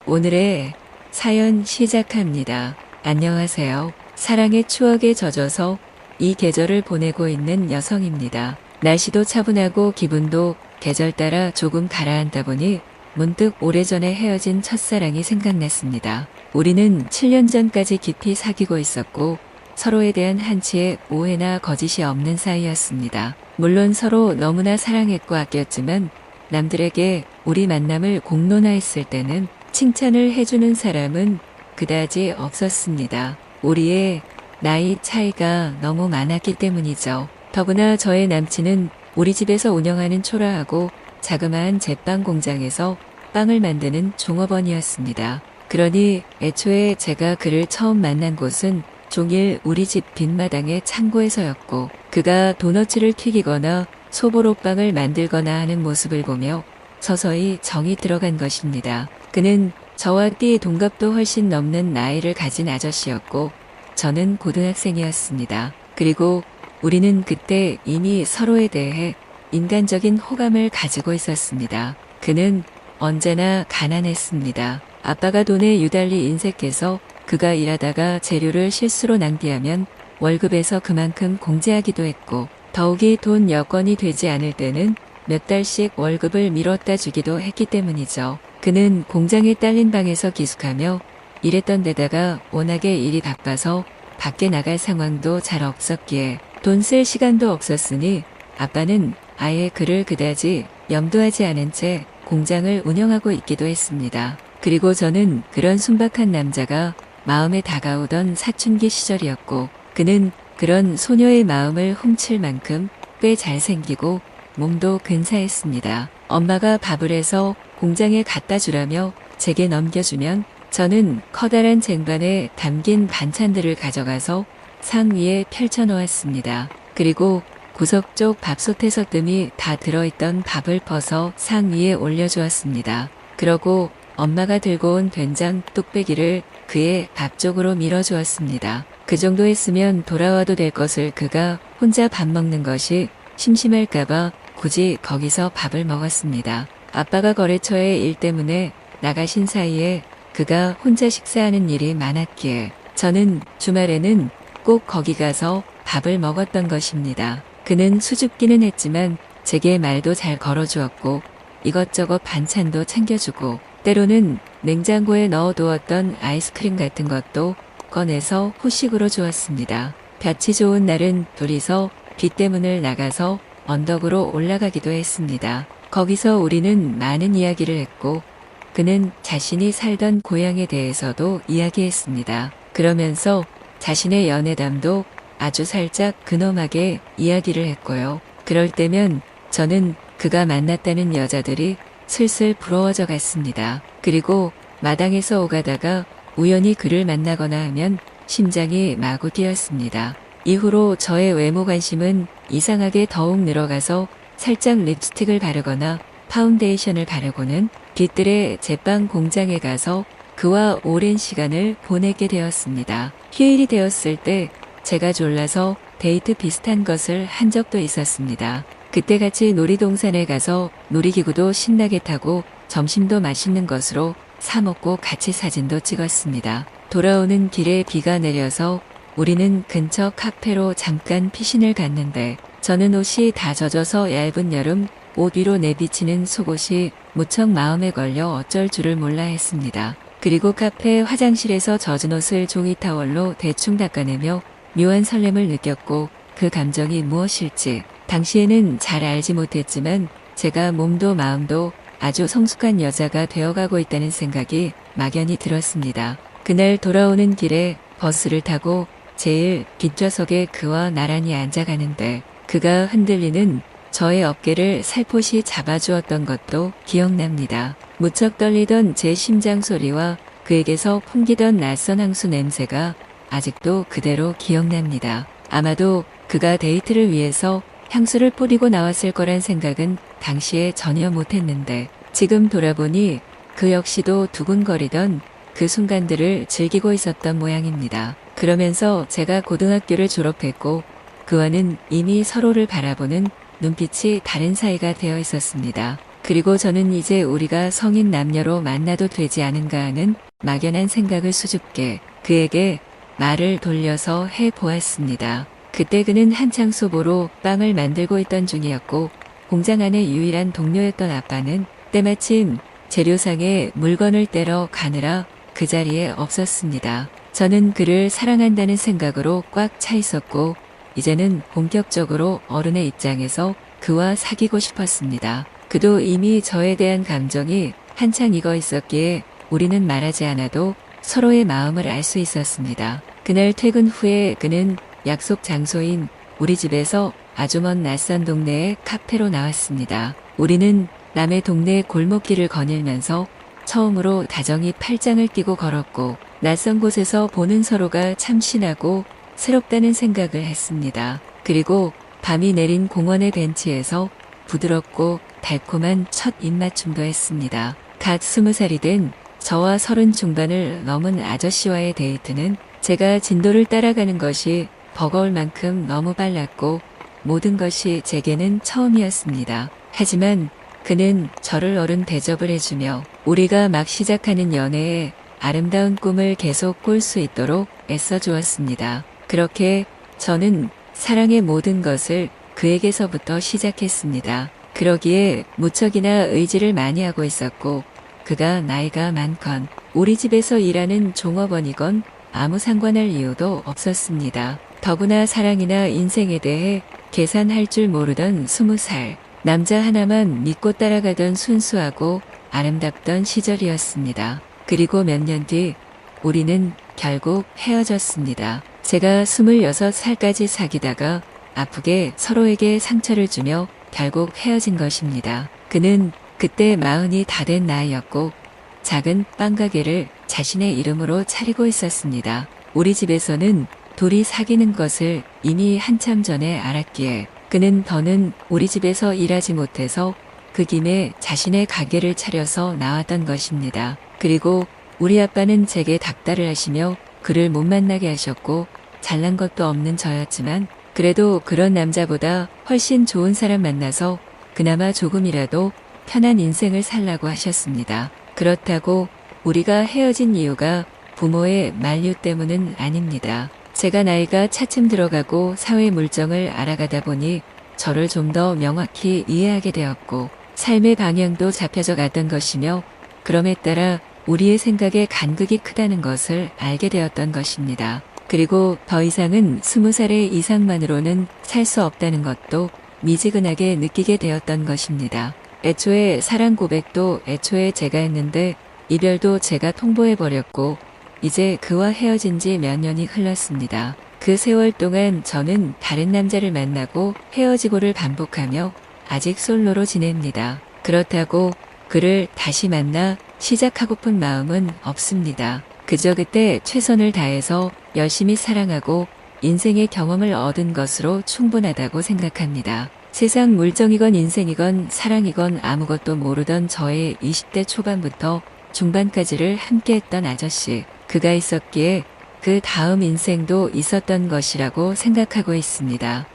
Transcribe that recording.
오늘의 사연 시작합니다. 안녕하세요. 사랑의 추억에 젖어서 이 계절을 보내고 있는 여성입니다. 날씨도 차분하고 기분도 계절 따라 조금 가라앉다 보니 문득 오래전에 헤어진 첫사랑이 생각났습니다. 우리는 7년 전까지 깊이 사귀고 있었고 서로에 대한 한치의 오해나 거짓이 없는 사이였습니다. 물론 서로 너무나 사랑했고 아꼈지만 남들에게 우리 만남을 공론화했을 때는 칭찬을 해주는 사람은 그다지 없었습니다. 우리의 나이 차이가 너무 많았기 때문이죠. 더구나 저의 남친은 우리 집에서 운영하는 초라하고 자그마한 제빵 공장에서 빵을 만드는 종업원이었습니다. 그러니 애초에 제가 그를 처음 만난 곳은 종일 우리 집 뒷마당의 창고에서였고 그가 도너츠를 튀기거나 소보로빵을 만들거나 하는 모습을 보며 서서히 정이 들어간 것입니다. 그는 저와 띠 동갑도 훨씬 넘는 나이를 가진 아저씨였고 저는 고등학생이었습니다. 그리고 우리는 그때 이미 서로에 대해 인간적인 호감을 가지고 있었습니다. 그는 언제나 가난했습니다. 아빠가 돈에 유달리 인색해서 그가 일하다가 재료를 실수로 낭비하면 월급에서 그만큼 공제하기도 했고 더욱이 돈 여건이 되지 않을 때는 몇 달씩 월급을 미뤘다 주기도 했기 때문이죠. 그는 공장에 딸린 방에서 기숙하며 일했던 데다가 워낙에 일이 바빠서 밖에 나갈 상황도 잘 없었기에 돈 쓸 시간도 없었으니 아빠는 아예 그를 그다지 염두하지 않은 채 공장을 운영하고 있기도 했습니다. 그리고 저는 그런 순박한 남자가 마음에 다가오던 사춘기 시절이었고 그는 그런 소녀의 마음을 훔칠 만큼 꽤 잘생기고 몸도 근사했습니다. 엄마가 밥을 해서 공장에 갖다 주라며 제게 넘겨주면 저는 커다란 쟁반에 담긴 반찬들을 가져가서 상 위에 펼쳐 놓았습니다. 그리고 구석 쪽 밥솥에서 뜸이 다 들어있던 밥을 퍼서 상 위에 올려주었습니다. 그러고 엄마가 들고 온 된장 뚝배기를 그의 밥 쪽으로 밀어주었습니다. 그 정도 했으면 돌아와도 될 것을 그가 혼자 밥 먹는 것이 심심할까봐 굳이 거기서 밥을 먹었습니다. 아빠가 거래처의 일 때문에 나가신 사이에 그가 혼자 식사하는 일이 많았기에 저는 주말에는 꼭 거기 가서 밥을 먹었던 것입니다. 그는 수줍기는 했지만 제게 말도 잘 걸어주었고 이것저것 반찬도 챙겨주고 때로는 냉장고에 넣어두었던 아이스크림 같은 것도 꺼내서 후식으로 주었습니다. 볕이 좋은 날은 둘이서 빗대문을 나가서 언덕으로 올라가기도 했습니다. 거기서 우리는 많은 이야기를 했고 그는 자신이 살던 고향에 대해서도 이야기했습니다. 그러면서 자신의 연애담도 아주 살짝 근엄하게 이야기를 했고요. 그럴 때면 저는 그가 만났다는 여자들이 슬슬 부러워져 갔습니다. 그리고 마당에서 오가다가 우연히 그를 만나거나 하면 심장이 마구 뛰었습니다. 이후로 저의 외모 관심은 이상하게 더욱 늘어가서 살짝 립스틱을 바르거나 파운데이션을 바르고는 뒤뜰의 제빵 공장에 가서 그와 오랜 시간을 보내게 되었습니다. 휴일이 되었을 때 제가 졸라서 데이트 비슷한 것을 한 적도 있었습니다. 그때 같이 놀이동산에 가서 놀이기구도 신나게 타고 점심도 맛있는 것으로 사 먹고 같이 사진도 찍었습니다. 돌아오는 길에 비가 내려서 우리는 근처 카페로 잠깐 피신을 갔는데 저는 옷이 다 젖어서 얇은 여름 옷 위로 내비치는 속옷이 무척 마음에 걸려 어쩔 줄을 몰라 했습니다. 그리고 카페 화장실에서 젖은 옷을 종이 타월로 대충 닦아내며 묘한 설렘을 느꼈고 그 감정이 무엇일지 당시에는 잘 알지 못했지만 제가 몸도 마음도 아주 성숙한 여자가 되어가고 있다는 생각이 막연히 들었습니다. 그날 돌아오는 길에 버스를 타고 제일 뒷좌석에 그와 나란히 앉아가는데 그가 흔들리는 저의 어깨를 살포시 잡아주었던 것도 기억납니다. 무척 떨리던 제 심장 소리와 그에게서 풍기던 낯선 향수 냄새가 아직도 그대로 기억납니다. 아마도 그가 데이트를 위해서 향수를 뿌리고 나왔을 거란 생각은 당시에 전혀 못했는데 지금 돌아보니 그 역시도 두근거리던 그 순간들을 즐기고 있었던 모양입니다. 그러면서 제가 고등학교를 졸업했고 그와는 이미 서로를 바라보는 눈빛이 다른 사이가 되어 있었습니다. 그리고 저는 이제 우리가 성인 남녀로 만나도 되지 않은가 하는 막연한 생각을 수줍게 그에게 말을 돌려서 해보았습니다. 그때 그는 한창 소보로 빵을 만들고 있던 중이었고 공장 안의 유일한 동료였던 아빠는 때마침 재료상에 물건을 떼러 가느라 그 자리에 없었습니다. 저는 그를 사랑한다는 생각으로 꽉 차 있었고 이제는 본격적으로 어른의 입장에서 그와 사귀고 싶었습니다. 그도 이미 저에 대한 감정이 한창 익어 있었기에 우리는 말하지 않아도 서로의 마음을 알 수 있었습니다. 그날 퇴근 후에 그는 약속 장소인 우리 집에서 아주 먼 낯선 동네의 카페로 나왔습니다. 우리는 남의 동네 골목길을 거닐면서 처음으로 다정히 팔짱을 끼고 걸었고 낯선 곳에서 보는 서로가 참신하고 새롭다는 생각을 했습니다. 그리고 밤이 내린 공원의 벤치에서 부드럽고 달콤한 첫 입맞춤도 했습니다. 갓 20살이 된 저와 30 중반을 넘은 아저씨와의 데이트는 제가 진도를 따라가는 것이 버거울 만큼 너무 빨랐고 모든 것이 제게는 처음이었습니다. 하지만 그는 저를 어른 대접을 해주며 우리가 막 시작하는 연애에 아름다운 꿈을 계속 꿀 수 있도록 애써주었습니다. 그렇게 저는 사랑의 모든 것을 그에게서부터 시작했습니다. 그러기에 무척이나 의지를 많이 하고 있었고 그가 나이가 많건 우리 집에서 일하는 종업원이건 아무 상관할 이유도 없었습니다. 더구나 사랑이나 인생에 대해 계산할 줄 모르던 20살 남자 하나만 믿고 따라가던 순수하고 아름답던 시절이었습니다. 그리고 몇 년 뒤 우리는 결국 헤어졌습니다. 제가 26살까지 사귀다가 아프게 서로에게 상처를 주며 결국 헤어진 것입니다. 그는 그때 40이 다 된 나이였고 작은 빵가게를 자신의 이름으로 차리고 있었습니다. 우리 집에서는 둘이 사귀는 것을 이미 한참 전에 알았기에 그는 더는 우리 집에서 일하지 못해서 그 김에 자신의 가게를 차려서 나왔던 것입니다. 그리고 우리 아빠는 제게 닥달을 하시며 그를 못 만나게 하셨고 잘난 것도 없는 저였지만 그래도 그런 남자보다 훨씬 좋은 사람 만나서 그나마 조금이라도 편한 인생을 살라고 하셨습니다. 그렇다고 우리가 헤어진 이유가 부모의 만류 때문은 아닙니다. 제가 나이가 차츰 들어가고 사회 물정을 알아가다 보니 저를 좀 더 명확히 이해하게 되었고 삶의 방향도 잡혀져 갔던 것이며 그럼에 따라 우리의 생각의 간극이 크다는 것을 알게 되었던 것입니다. 그리고 더 이상은 20살의 이상만으로는 살 수 없다는 것도 미지근하게 느끼게 되었던 것입니다. 애초에 사랑 고백도 애초에 제가 했는데 이별도 제가 통보해버렸고 이제 그와 헤어진 지 몇 년이 흘렀습니다. 그 세월 동안 저는 다른 남자를 만나고 헤어지고를 반복하며 아직 솔로로 지냅니다. 그렇다고 그를 다시 만나 시작하고픈 마음은 없습니다. 그저 그때 최선을 다해서 열심히 사랑하고 인생의 경험을 얻은 것으로 충분하다고 생각합니다. 세상 물정이건 인생이건 사랑이건 아무것도 모르던 저의 20대 초반부터 중반까지를 함께했던 아저씨, 그가 있었기에 그 다음 인생도 있었던 것이라고 생각하고 있습니다.